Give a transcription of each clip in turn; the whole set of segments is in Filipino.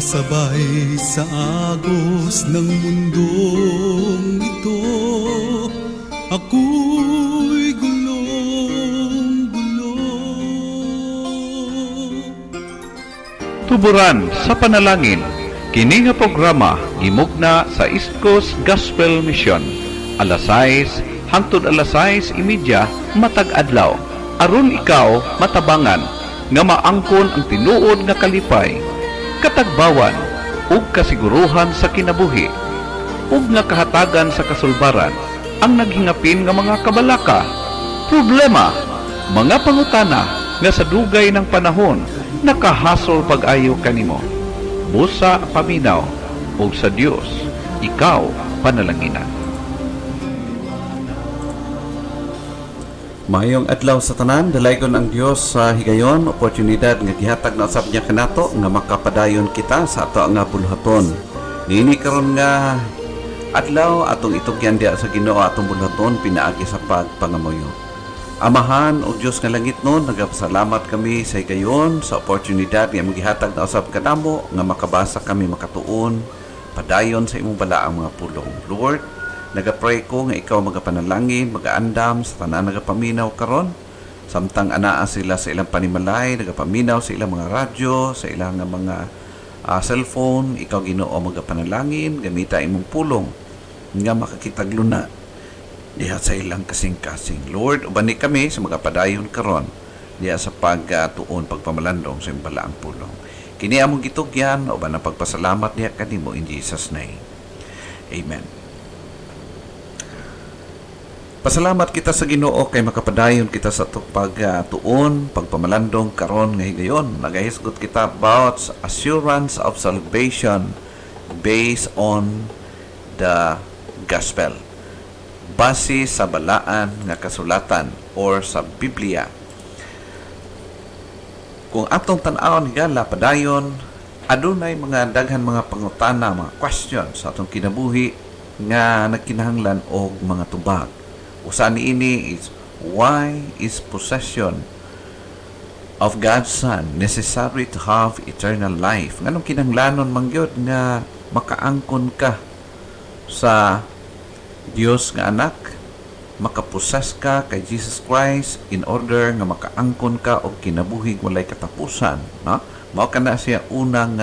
Sumasabay sa agos ng mundong ito, ako'y gulong-gulo. Tuburan sa panalangin, kini nga programa gimugna sa East Coast Gospel Mission, alas 6 hangtod alas 6:30 matag adlaw, aron ikaw matabangan nga maangkon ang tinuod nga kalipay, katagbawan ug kasiguruhan sa kinabuhi, ug nga kahatagan sa kasulbaran ang naghingapin nga mga kabalaka, problema, mga pangutana nga sa dugay ng panahon nakahasol pag-ayo kanimo. Busa paminaw ug sa Dios ikaw panalanginan. Mayong adlaw sa tanan, dalaygon ang Dios sa higayon, oportunidad nga gihatag na usab niya kanato nga makapadayon kita sa ato nga bulhaton. Nini karon nga adlaw atong itugyan diha sa Ginoo atong bulhaton pinaagi sa pagpangamuyo. Amahan o Dios nga langit nun, nagapasalamat kami sa higayon sa oportunidad nga magihatag na usab kanamo nga makabasa kami makatuon padayon sa imong balaang mga pulong. Lord, nagapray ko nga ikaw magapanalangin, magaandam sa tanan nagapaminaw karon. Samtang anaa sila sa ilang panimalay, nagapaminaw sa ilang mga radyo, sa ilang mga cellphone, ikaw Ginoo magapanalangin, gamita imong pulong nga makakitagluna diha sa ilang kasing-kasing. Lord, ubani kami sa magapadayon karon diha sa pagtuon pagpamalandong sa imong balaang pulong. Kini among gitugyan uban ang pagpasalamat diha kanimo in Jesus name. Amen. Pasalamat kita sa Ginoo kay makapadayon kita sa pagtuon, pagpamalandong karon nga higayon. Nagahisgot kita about assurance of salvation based on the gospel. Base sa balaan nga kasulatan or sa Biblia. Kung atong tan-awon higala padayon, adunay mga daghan mga pangutana, mga questions sa atong kinabuhi nga nagkinahanglan og mga tubag. Usa niini is, why is possession of God's Son necessary to have eternal life? Nganong kinahanglanon man gyud nga makaangkon ka sa Dios nga anak, makaposes ka kay Jesus Christ in order nga makaangkon ka og kinabuhig walay katapusan, no? Mao kana siya unang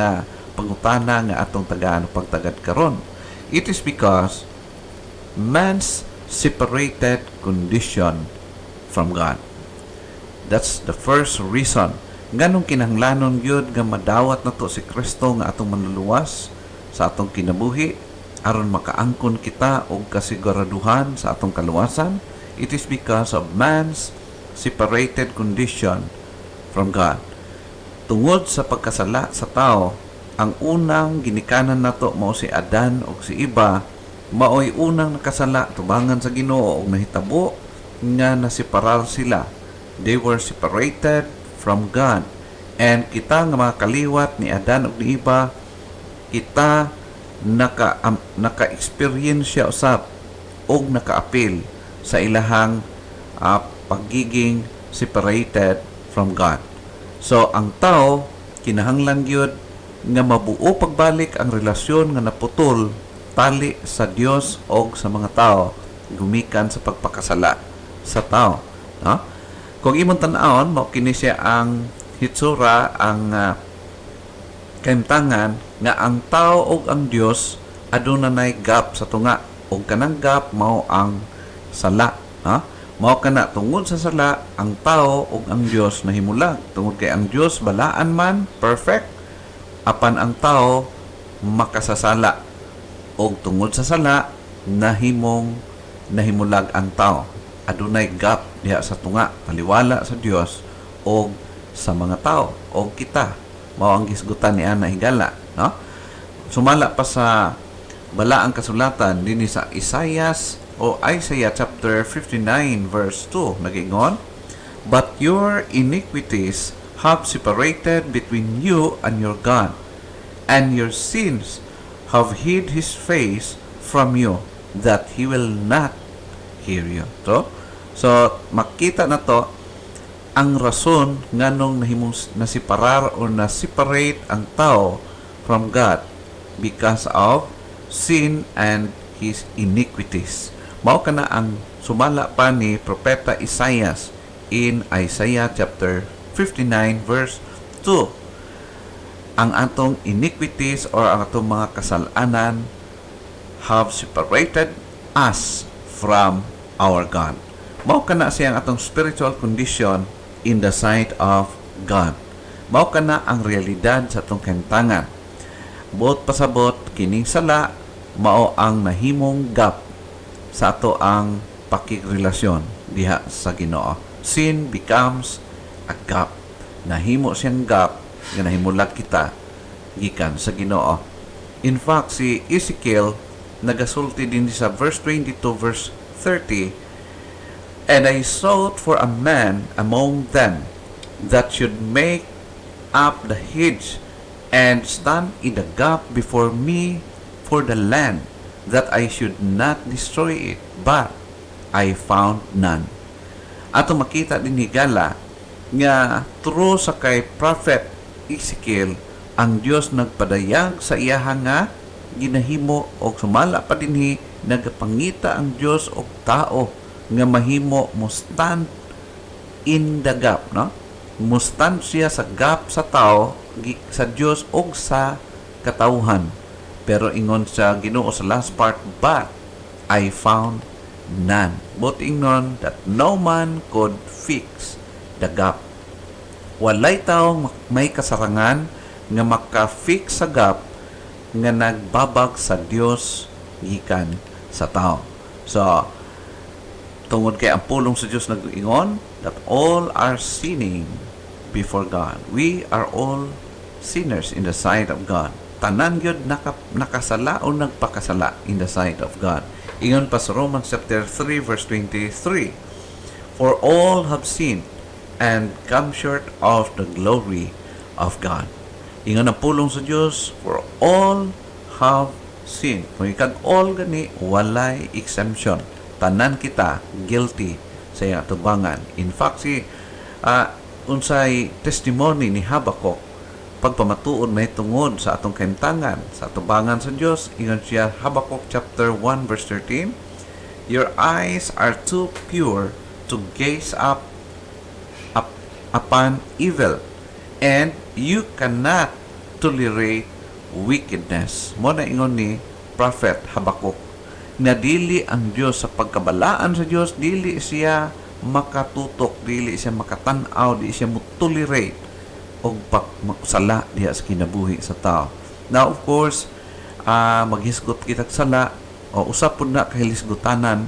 pangutana nga atong tagaan pagtagad karon. It is because man's separated condition from God. That's the first reason. Nganong kinahanglanon gyud nga madawat nato si Kristo nga atong manluluwas sa atong kinabuhi aron makaangkon kita og kasiguraduhan sa atong kaluwasan. It is because of man's separated condition from God. Tungod sa pagkasala sa tao, ang unang ginikanan nato mao si Adan ug si Eva, maoy unang nakasala tubangan sa Ginoo ug nahitabo nga nasiparar sila. They were separated from God. And kita nga mga kaliwat ni Adan ug ni Eva, kita naka-experience siya usab ug naka-appeal sa ilahang pagiging separated from God. So ang tao kinahanglan gyud nga mabuo pagbalik ang relasyon nga naputol tali sa Dios o sa mga tao gumikan sa pagpakasala sa tao, no? Kung imong tan-awon mao kini siya ang hitsura, ang kaimtangan nga ang tao o ang Dios adunay gap sa tunga o kanang gap mao ang sala, ha? Mao kana tungod sa sala ang tao o ang Dios nahimulag tungod kay ang Dios balaan man perfect apan ang tao makasasala. O tungod sa sala, nahimulag ang tao. Adunay gap diha sa tunga, taliwala sa Dios o sa mga tao o kita. Mao ang gisgutan ni ana higala, no? Sumala pa sa balaang kasulatan dinhi sa Isaiah chapter 59 verse 2 nagingon, "But your iniquities have separated between you and your God, and your sins have hid his face from you, that he will not hear you." So makita na to ang rason nganong nasiparar o na-separate ang tao from God because of sin and his iniquities. Mao kana ang sumala pa ni Propeta Isaias in Isaiah chapter 59 verse 2. Ang atong iniquities or ang atong mga kasalanan have separated us from our God. Mao kana siyang atong spiritual condition in the sight of God. Mao kana ang realidad sa atong kahimtangan. Buot pasabot kining sala mao ang nahimong gap sa ato ang pakigrelasyon diha sa Ginoo. Sin becomes a gap. Nahimo siyang gap nga nahimulag kita gikan sa Ginoo. In fact, si Ezekiel nagasulti din sa verse 22 verse 30, "And I sought for a man among them that should make up the hedge and stand in the gap before me for the land, that I should not destroy it, but I found none." Ato makita din higala nga through sa kay prophet Ezekiel, ang Dios nagpadayag sa iyaha nga ginahimo og sumala pa dinhi nagapangita ang Dios og tao nga mahimo mo stand in the gap, no? Mo stand siya sa gap sa tao sa Dios og sa katawhan. Pero ingon sa Ginoo sa last part, "But I found none." But ingon that no man could fix the gap. Walay taong may kasarangan nga maka-fix sa gap nga nagbabag sa Dios gikan sa tao. So, tungod kay ang pulong sa Dios nag-ingon that all are sinning before God. We are all sinners in the sight of God. Tanan gyud nakasala o nagpakasala in the sight of God. Ingon pa sa Romans chapter 3 verse 23, "For all have sinned and come short of the glory of God." Ingon ang pulong sa Dios, for all have sinned. Kung ikag all gani, walay exemption. Tanan kita guilty sa iyang atubangan. In fact, unsay testimony ni Habakuk, pagpamatuon may tungod sa atong kahimtangan, sa atubangan sa Dios, ingon siya, Habakuk chapter 1 verse 13, "Your eyes are too pure to gaze up upon evil, and you cannot tolerate wickedness." Mo na ingon ni Prophet Habakuk, na dili ang Dios sa pagkabalaan sa Dios, dili siya makatutok, dili siya makatanaw, dili siya mo-tolerate og sala diha sa kinabuhi sa tao. Now, of course, maghisgot kita sala o usap pud na kahilisgutanan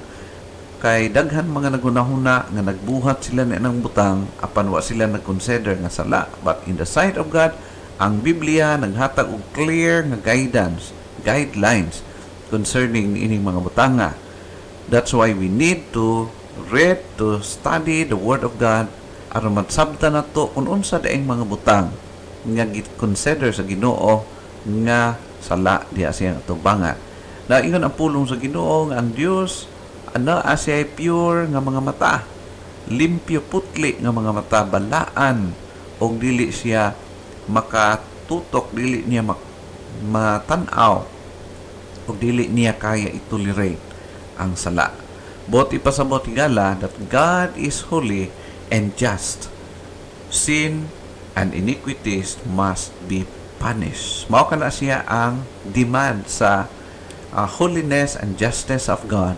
kay daghan mga nagunahuna nga nagbuhat sila na ng butang apan wa sila nag-consider nga sala. But in the sight of God, ang Biblia naghatag og clear nga guidelines concerning ining mga butanga. That's why we need to read, to study the Word of God aron matsabta nato kung unsa daing mga butang nga consider sa Ginoo nga sala diha siyang atubangan. Na ingon ang pulong sa Ginoo nga ang Dios asya pure nga mga mata, limpyo putli nga mga mata, balaan og dili siya makatutok, dili niya matanaw og dili niya kaya itolerate ang sala. Bot ipasabot higala that God is holy and just. Sin and iniquities must be punished. Mao kana siya ang demand sa holiness and justice of God,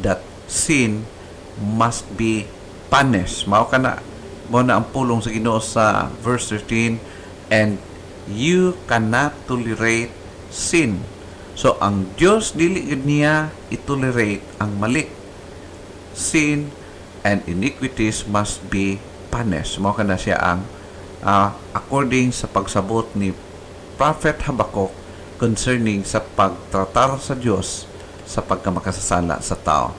that sin must be punished. Mao kana mo na ang pulong sa Ginoo sa verse 13, "And you cannot tolerate sin." So ang Dios dili gid niya itolerate ang mali. Sin and iniquities must be punished. Mao kana siya ang according sa pagsabot ni Prophet Habakuk concerning sa pagtratar sa Dios sa pagkamakasasala sa tao.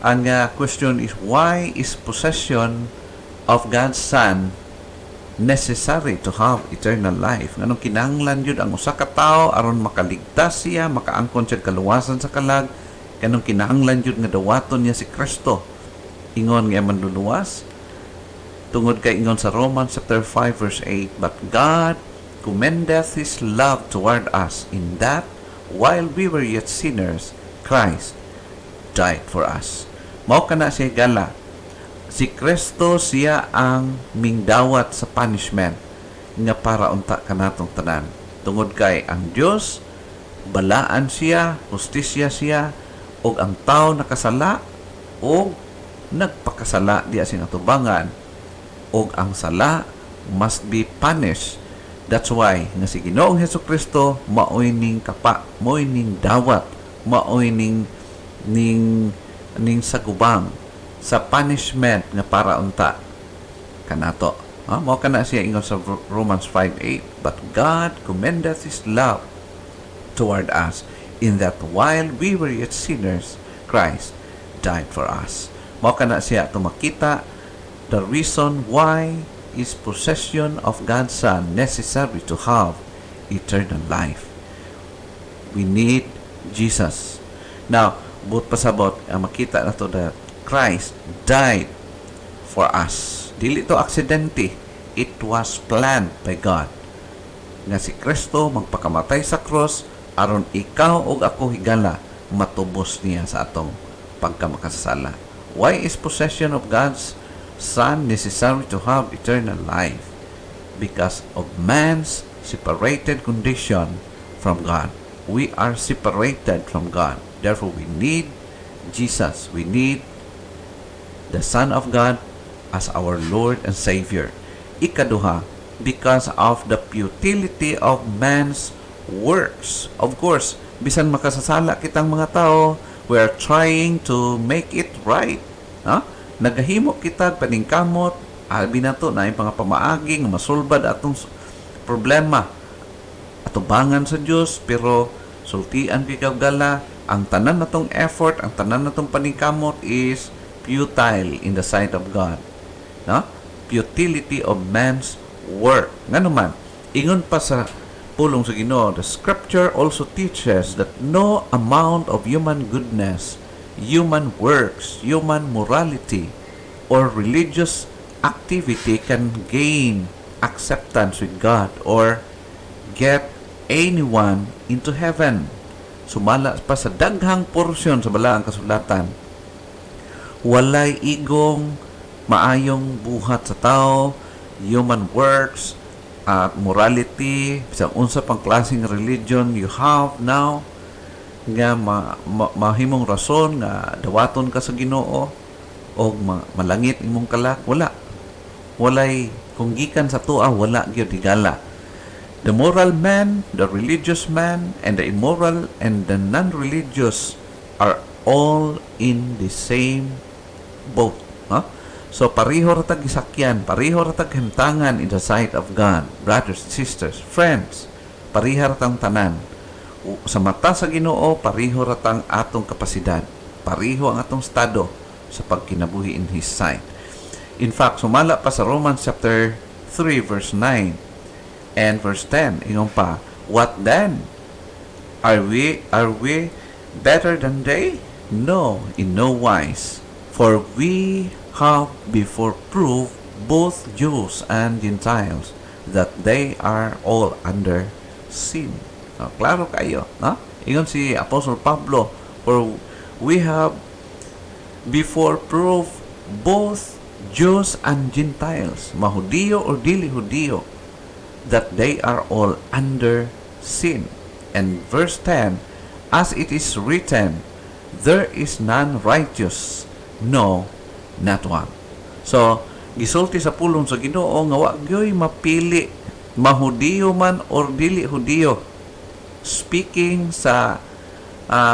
Ang question is, why is possession of God's Son necessary to have eternal life? Nganong kinahanglan yun ang usa ka tawo aron makaligtas siya, makaangkon siya kaluwasan sa kalag? Kanong kinahanglan yun nga dawaton niya si Kristo? Ingon nga manluluwas tungod kay ingon sa Romans chapter 5 verse 8, "But God commendeth his love toward us, in that, while we were yet sinners, Christ died for us. Mao kana siya gala. Si Kristo siya ang mingdawat sa punishment nga para unta kanatong tanan. Tungod kay ang Dios balaan siya, justisya siya, og ang tao nakasala og nagpakasala diya sing atubangan, og ang sala must be punished. That's why nga si Ginoong Hesukristo maoy ning kapa, maoy ning dawat, maoy ning sagubang sa punishment nga para unta kanato. Mao kana siya ingon sa Romans 5:8, but God commendeth his love toward us, in that while we were yet sinners, Christ died for us. Mao kana siya tumakita the reason why is possession of God's Son necessary to have eternal life. We need Jesus. Now, but pasabot ang makita na to that Christ died for us. Dili to aksidente. It was planned by God. Nga si Kristo magpakamatay sa cross aron ikaw ug ako higala matubos niya sa atong pagkamakasala. Why is possession of God's Son necessary to have eternal life? Because of man's separated condition from God. We are separated from God. Therefore, we need Jesus. We need the Son of God as our Lord and Savior. Ikaduha, because of the futility of man's works. Of course, bisan makasasala kitang mga tao, we are trying to make it right. Nagahimo kita paningkamot, albi na to na yung mga pamaaging masulbad atong problema. Atubangan sa Diyos, pero sultian kikaw gala, ang tanan natong effort, ang tanan natong paningkamot is futile in the sight of God. Futility of man's work. Nga naman, ingon pa sa pulong sa Ginoo, the scripture also teaches that no amount of human goodness, human works, human morality, or religious activity can gain acceptance with God or get anyone into heaven. Sumala pa sa daghang porsyon sa balaang kasulatan, walay igong maayong buhat sa tao, human works, morality, sa unsa pang klaseng religion you have now, nga mahimong rason nga dawaton ka sa Ginoo o malangit imong kalak, walay kung gikan sa tuwa, wala gyud higala. The moral man, the religious man, and the immoral and the non-religious are all in the same boat. So, pareho ratag isakyan, pareho ratag himtangan in the sight of God. Brothers, sisters, friends, pareho ratang tanan. Sa mata sa Ginoo, pareho ratang atong kapasidad. Pareho ang atong estado sa pagkinabuhi in His sight. In fact, sumala pa sa Romans chapter 3, verse 9 and verse 10. Ingon pa, what then? Are we better than they? No, in no wise. For we have before proved both Jews and Gentiles that they are all under sin. Klaro kayo, Ingon si Apostle Pablo, for we have before proved both Jews and Gentiles, Mahudiyo or dili Hudiyo, that they are all under sin. And verse 10, as it is written, there is none righteous, no, not one. So, gisulti sa pulong sa Ginoo nga wa gyoy mapili Mahudiyo man or dili Hudiyo. Speaking sa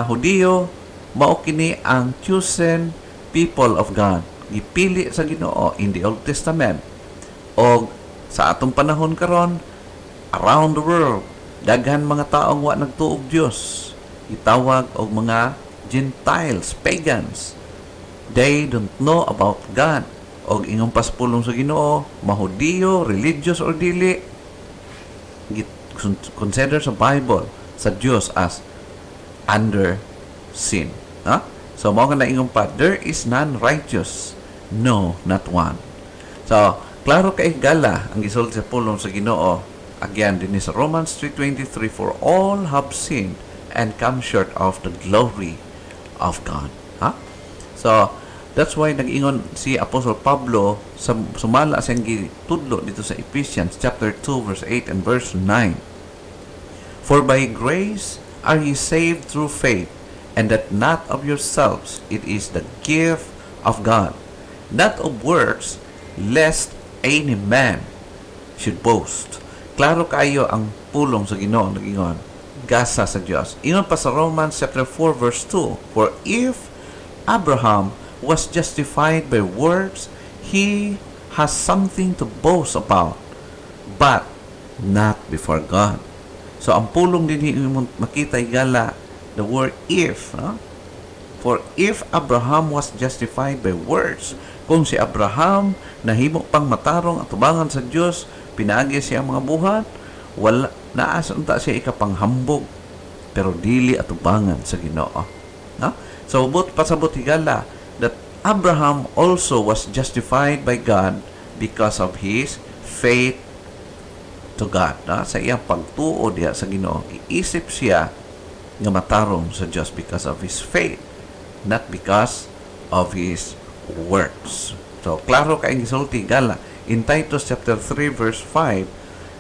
Hudiyo, mao kini ang chosen people of God. Gipili sa Ginoo in the Old Testament. O sa atong panahon karon, around the world, daghan mga taong wa nagtuog Dios. Itawag og mga Gentiles, pagans. They don't know about God. Og ingon paspulong sa Ginoo, Mahudiyo, religious or dili, consider sa Bible sa Dios as under sin. So, mao nga naingon pa, there is none righteous, no, not one. So, klaro kay gala ang gisulti sa pulong sa Ginoo Again, din sa Romans 3:23, for all have sinned and come short of the glory of God. Ha? So, that's why nag-ingon si Apostle Pablo sa sumala siyang gitudlo dito sa Ephesians chapter 2 verse 8 and verse 9. For by grace are ye saved through faith, and that not of yourselves, it is the gift of God, not of works, lest any man should boast. Klaro kayo ang pulong sa Ginoo nag-ingon, gasa sa Dios. Ingon pa sa Romans chapter 4 verse 2, for if Abraham was justified by works, he has something to boast about, but not before God. So, ang pulong din makita igala, the word if, no? For if Abraham was justified by works, kung si Abraham nahimo pang matarong at tubangan sa Diyos, pinagi siya ang mga buhat, wala, naasunta siya ikapanghambog, pero dili at tubangan sa Ginoo. No? So, pasabot igala, that Abraham also was justified by God because of his faith to God. No? Sa iyang pagtuo diya sa Ginoo, iisip siya nga matarong sa Diyos because of his faith, not because of his works. So, klaro ka ang gisulti gala in Titus chapter 3 verse 5,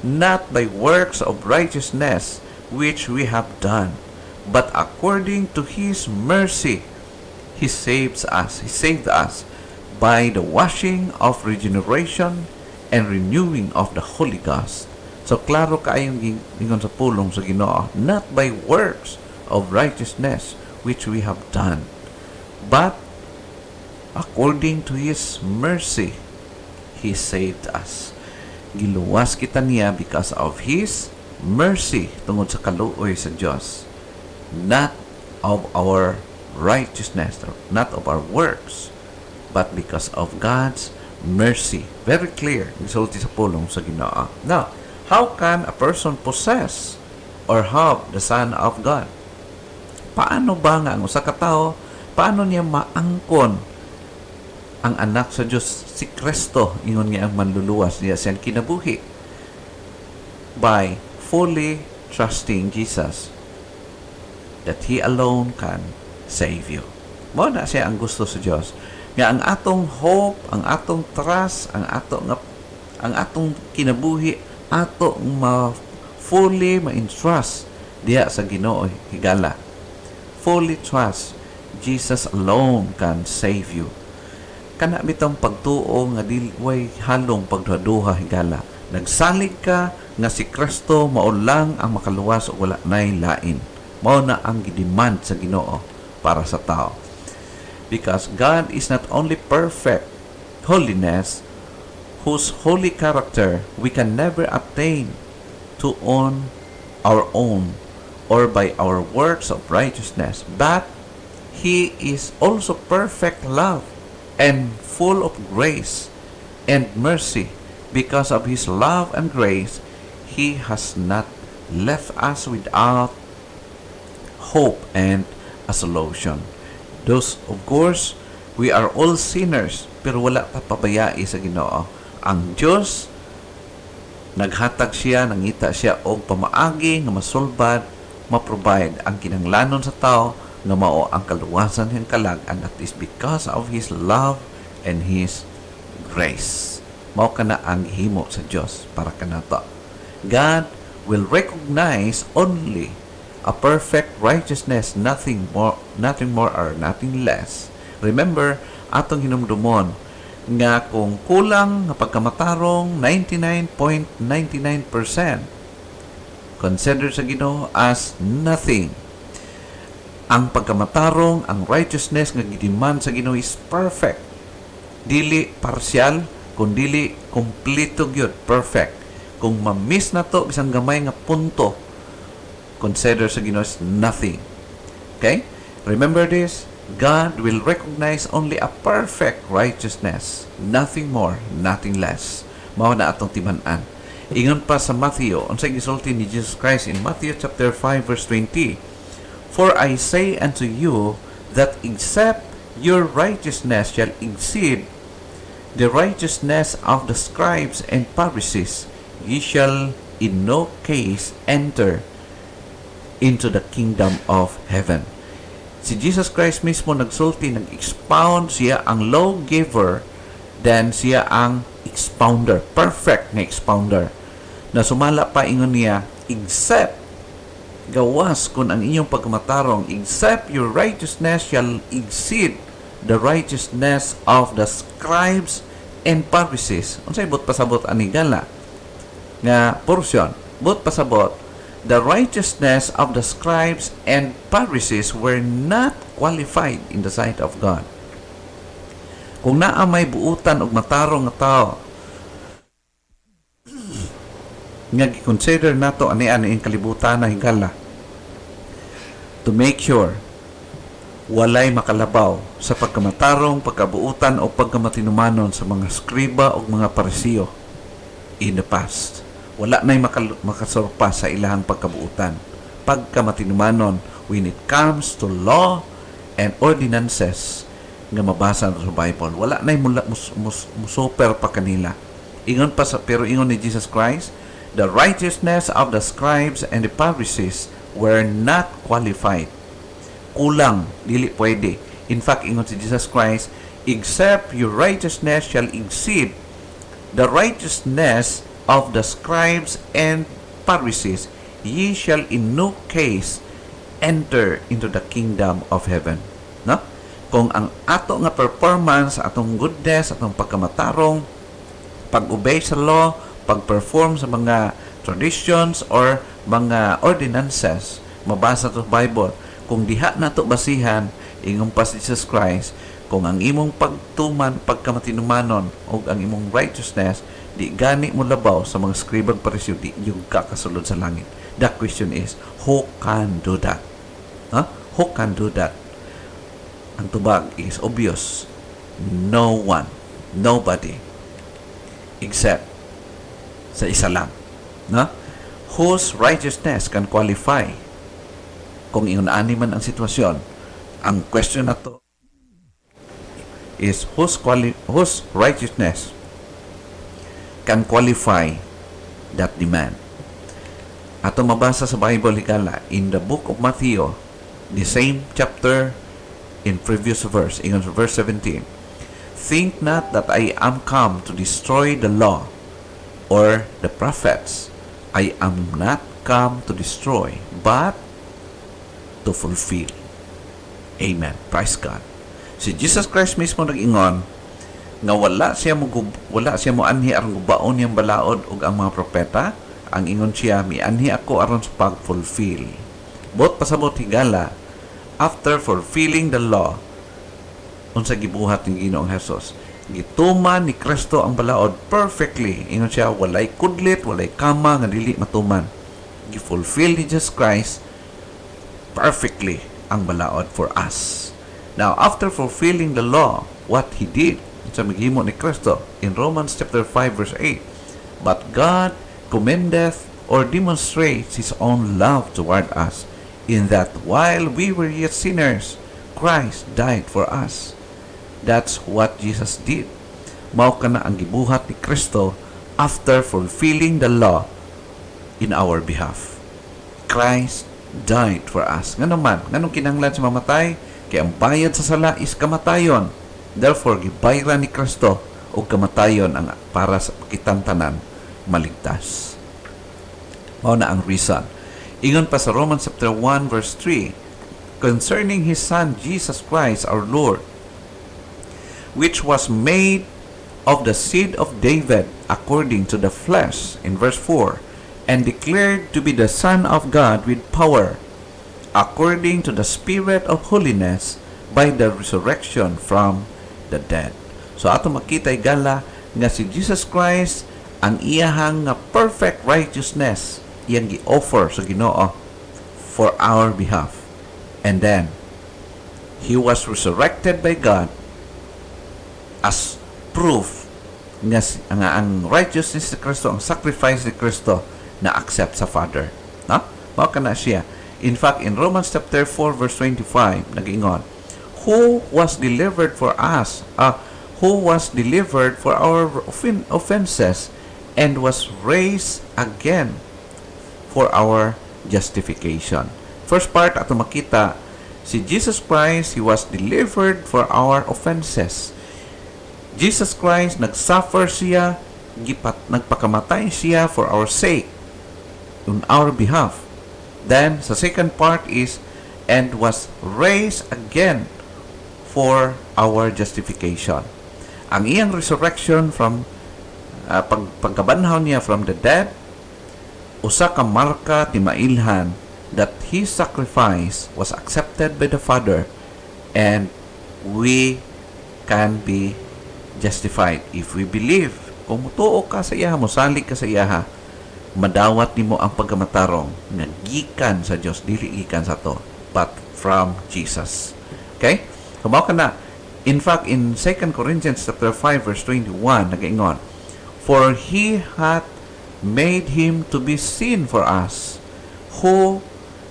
not by works of righteousness which we have done, but according to his mercy he saved us by the washing of regeneration and renewing of the Holy Ghost. So, klaro kaayong ingon sa pulong sa Ginoo, not by works of righteousness which we have done, but according to his mercy he saved us. Giluwas kita niya because of his mercy tungod sa kaluoy sa Dios, not of our righteousness, not of our works, but because of God's mercy. Very clear gisulti sa pulong sa Ginoo. Now, how can a person possess or have the Son of God? Paano ba nga ang usa ka tawo, paano niya maangkon ang anak sa Diyos, si Kristo, ingon niya ang manluluwas niya siyang kinabuhi? By fully trusting Jesus, that He alone can save you. Mao na siya ang gusto sa Diyos. Nga ang atong hope, ang atong trust, ang atong kinabuhi, ato fully ma-entrust diya sa Ginoo higala. Fully trust Jesus alone can save you. Kana bitong pagtuo nga dilway halong pagduha higala. Nagsalig ka nga si Kristo mao lang ang makaluwas o wala nay lain. Mao na ang gidemand sa Ginoo para sa tao. Because God is not only perfect holiness, whose holy character we can never attain to on our own or by our works of righteousness, but He is also perfect love and full of grace and mercy. Because of His love and grace, He has not left us without hope and a solution. Those, of course, we are all sinners, pero wala pa pabayai sa Ginoo. Ang Diyos, naghatag siya, nangita siya og pamaagi nga masulbad, maprovide ang kinahanglanon sa tao nga mao ang kaluwasan ng kalag-an, at is because of His love and His grace. Mao kana ang himo sa Diyos para kanato. God will recognize only a perfect righteousness, nothing more or nothing less. Remember, atong hinumdumon nga kung kulang nga pagkamatarong 99.99%, consider sa Ginoo as nothing. Ang pagkamatarong, ang righteousness nga gidemand sa Ginoo is perfect. Dili partial, kundi kompleto gyud, perfect. Kung ma-miss na to bisang gamay nga punto, consider sa Ginoo is nothing. Okay? Remember this. God will recognize only a perfect righteousness. Nothing more, nothing less. Mao na atong timan-an. Ingon pa sa Matthew, unsay gisulti ni Jesus Christ in Matthew chapter 5 verse 20. For I say unto you that except your righteousness shall exceed the righteousness of the scribes and Pharisees, ye shall in no case enter into the kingdom of heaven. Si Jesus Christ mismo nagsulti, nag-expound, siya ang lawgiver, then siya ang expounder, perfect na expounder. Na sumala pa ingon niya, except gawas kung ang inyong pagmatarong, except your righteousness shall exceed the righteousness of the scribes and Pharisees. Unsay bot pasabot ani gala nga portion, bot pasabot, the righteousness of the scribes and Pharisees were not qualified in the sight of God. Kung naa may buutan og matarong nga tao nga gi-consider nato ani-ani ang kalibutan na higala to make sure walay makalabaw sa pagkamatarong, pagkabuutan o pagkamatinumanon sa mga skriba o mga parisiyo in the past. Wala na'y makasurpa sa ilahang pagkabuutan, pagkamatinumanon when it comes to law and ordinances nga mabasa sa Bible. Wala na'y musuper pa kanila. Ingon pa pero ingon ni Jesus Christ, the righteousness of the scribes and the Pharisees were not qualified. Kulang, dili pwede. In fact, ingon si Jesus Christ, except your righteousness shall exceed the righteousness of the scribes and Pharisees, ye shall in no case enter into the kingdom of heaven. No? Kung ang ato nga performance, atong goodness, atong pagkamatarong, pag-obey sa law, pag-perform sa mga traditions or mga ordinances, mabasa sa Bible, kung diha nato basihan, ingon pa si Jesus Christ, kung ang imong pagtuman, pagkamatinumanon, o ang imong righteousness, di gani mo labaw sa mga scribag parisyo, di yung kakasulod sa langit. The question is, who can do that? Huh? Who can do that? Ang tubag is obvious. No one, nobody, except sa isa lang. No? Whose righteousness can qualify? Kung ingon-ani man ang sitwasyon, ang question na to is whose righteousness can qualify that demand. Ato mabasa sa Bible higala in the book of Matthew, the same chapter in previous verse, in verse 17. Think not that I am come to destroy the law or the prophets. I am not come to destroy, but to fulfill. Amen. Praise God. Si Jesus Christ mismo nag-ingon nga wala siya mo anhi aron gubaon yang balaod ug ang mga propeta. Ang ingon siya, mianhi ako aron sa pag-fulfill. Bot pasabot higala, after fulfilling the law, unsa gibuhat ni Ginoong Hesus, gituman ni Kristo ang balaod perfectly. Ingon siya, walay kudlit, walay kama nga dili matuman. Gifulfill ni Jesus Christ perfectly ang balaod for us. Now, after fulfilling the law, what He did, sa maghimo ni Kristo in Romans chapter 5 verse 8, but God commendeth or demonstrates His own love toward us, in that while we were yet sinners, Christ died for us. That's what Jesus did. Mao kana ang gibuhat ni Kristo after fulfilling the law in our behalf. Christ died for us. Nga naman, nganong kinahanglan sa mamatay? Kaya ang bayad sa sala is kamatayon. Therefore, gibayran ni Kristo o kamatayon ang para sa kitang tanan maligtas. Mao na ang reason. Ingon pa sa Romans chapter 1 verse 3, concerning His Son Jesus Christ our Lord, which was made of the seed of David according to the flesh, in verse 4, and declared to be the Son of God with power, according to the Spirit of holiness, by the resurrection from the dead. So ato makita gala nga si Jesus Christ ang iyahang nga perfect righteousness iyang gi-offer sa Ginoo for our behalf. And then He was resurrected by God as proof nga ang righteousness ni Kristo, ang sacrifice ni Kristo na accept sa Father. No? Mao kana siya. In fact, in Romans chapter 4 verse 25 nag-ingon, who was delivered for us, who was delivered for our offenses and was raised again for our justification. First part, ato makita, si Jesus Christ, He was delivered for our offenses. Jesus Christ, nagsuffer siya, nagpakamatay siya for our sake, on our behalf. Then, sa second part is, and was raised again for our justification. Ang iyang resurrection from pagkabanhaw niya from the dead, usa ka marka timailhan that His sacrifice was accepted by the Father, and we can be justified if we believe. Kung mutuo ka sa iyaha, musalig ka sa iyaha, madawat nimo ang pagkamatarong nga gikan sa Dios, dili gikan sa to, but from Jesus. Okay? Kumaw ka na. In fact, in 2 Corinthians chapter 5 verse 21, nagaingon, for He hath made Him to be sin for us, who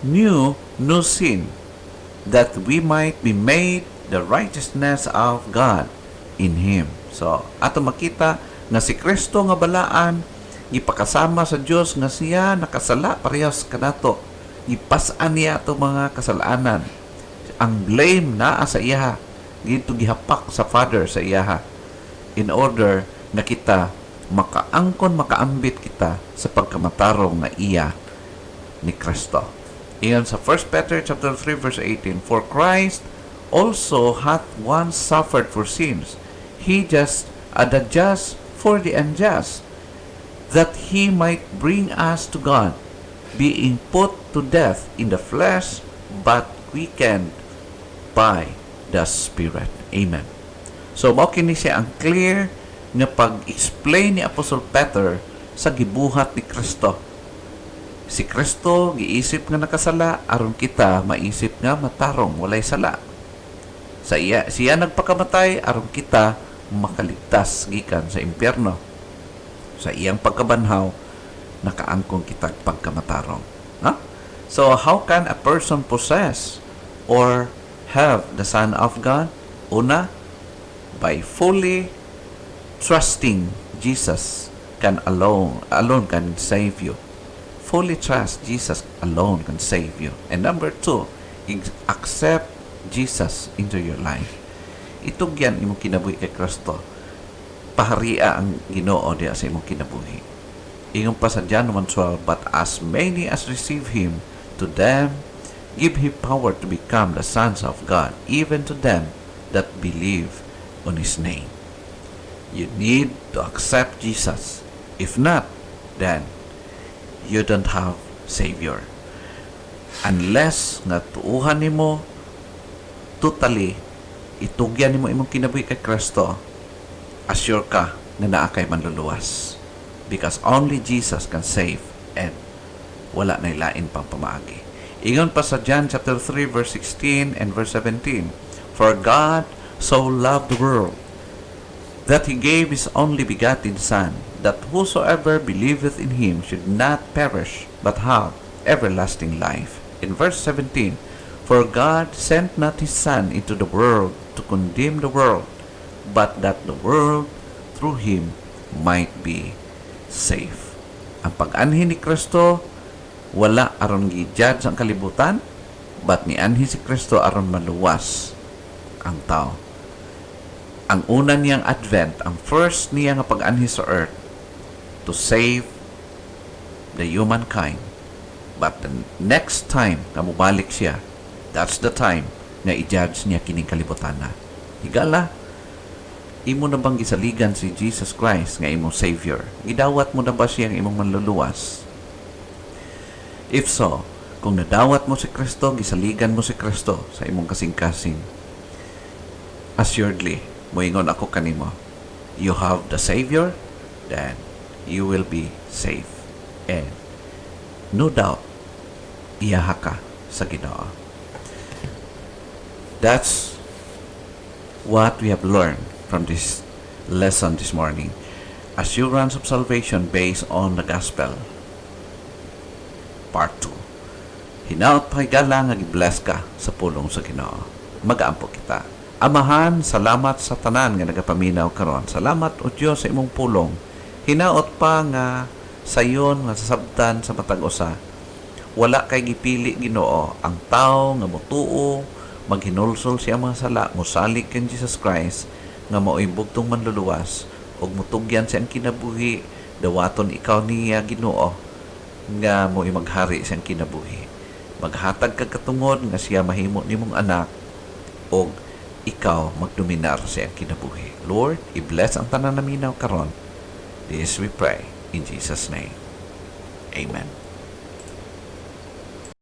knew no sin, that we might be made the righteousness of God in Him. So, ato makita nga si Kristo nga balaan, ipakasama sa Dios nga siya nakasala parehas kanato. Ipasan niya ato mga kasalanan. Ang blame naa sa iyaha, dito gihapak sa Father sa iyaha, in order na kita makaangkon, makaambit kita sa pagkamatarong na iya ni Kristo. Iyon sa 1 Peter chapter 3 verse 18, for Christ also hath once suffered for sins, He just the just for the unjust, that He might bring us to God, being put to death in the flesh, but quickened by the Spirit. Amen. So, mao kini siya ang clear nga pag-explain ni Apostle Peter sa gibuhat ni Kristo. Si Kristo giisip nga nakasala, aron kita maisip nga matarong walay sala. Siya nagpakamatay aron kita makaligtas gikan sa impyerno. Sa iyang pagkabanhaw, nakaangkong kita pagkamatarong. Huh? So, how can a person possess or have the Son of God? Una, by fully trusting Jesus alone can save you. Fully trust Jesus alone can save you. And number 2, accept Jesus into your life. Itong yan imong kinabuhi kay Kristo. Paharia ang Ginoo diya sa imong kinabuhi. Ingon pa sa John 1:12, but as many as receive Him, to them give Him power to become the sons of God, even to them that believe on His name. You need to accept Jesus. If not, then you don't have Savior. Unless nga tuuhan nimo totally, itugyan nimo imong kinabuhi kay Kristo, assure ka na naa kay manluluwas. Because only Jesus can save, and wala na ilain pang pamaagi. Ingon pa sa John chapter 3 verse 16 and verse 17, for God so loved the world, that He gave His only begotten Son, that whosoever believeth in Him should not perish, but have everlasting life. In verse 17, for God sent not His Son into the world to condemn the world, but that the world through Him might be saved. Ang pag-anhi ni Kristo, wala aron gi-judge ang kalibutan, but ni anhi si Kristo aron maluwas ang tao. Ang una niyang advent, ang first niya nga pag-anhi sa earth, to save the humankind. But the next time na mubalik siya, that's the time na i-judge niya kining kalibutan na. Higala, imo na bang gisaligan si Jesus Christ nga imong Savior? Gidawat mo na ba siyang imong manluluwas? If so, kung nadawat mo si Kristo, gisaligan mo si Kristo sa imong kasing-kasing, assuredly, moingon ako kanimo, you have the Savior, then you will be safe. And no doubt, iyaha ka sa Ginoo. That's what we have learned from this lesson this morning. Assurance of salvation based on the gospel. Part 2. Hinaot pa higala nga gi-bless ka sa pulong sa Ginoo. Magaampo kita. Amahan, salamat sa tanan nga nagapaminaw karon. Salamat o Dios sa imong pulong. Hinaot pa nga sayon nga sasabtan sa matag usa wala kay gipili Ginoo ang tao nga motuo, maghinulsol siya mga sala, mosalig kan Jesus Christ nga mao'y bugtong manluluwas ug mutugyan siyang kinabuhi, dawaton ikaw niya Ginoo nga mo'y maghari siyang kinabuhi. Maghatag kag katungod nga siya mahimo nimong anak ug ikaw magdominar siyang kinabuhi. Lord, i-bless ang tanan naminaw karon. This we pray in Jesus' name. Amen.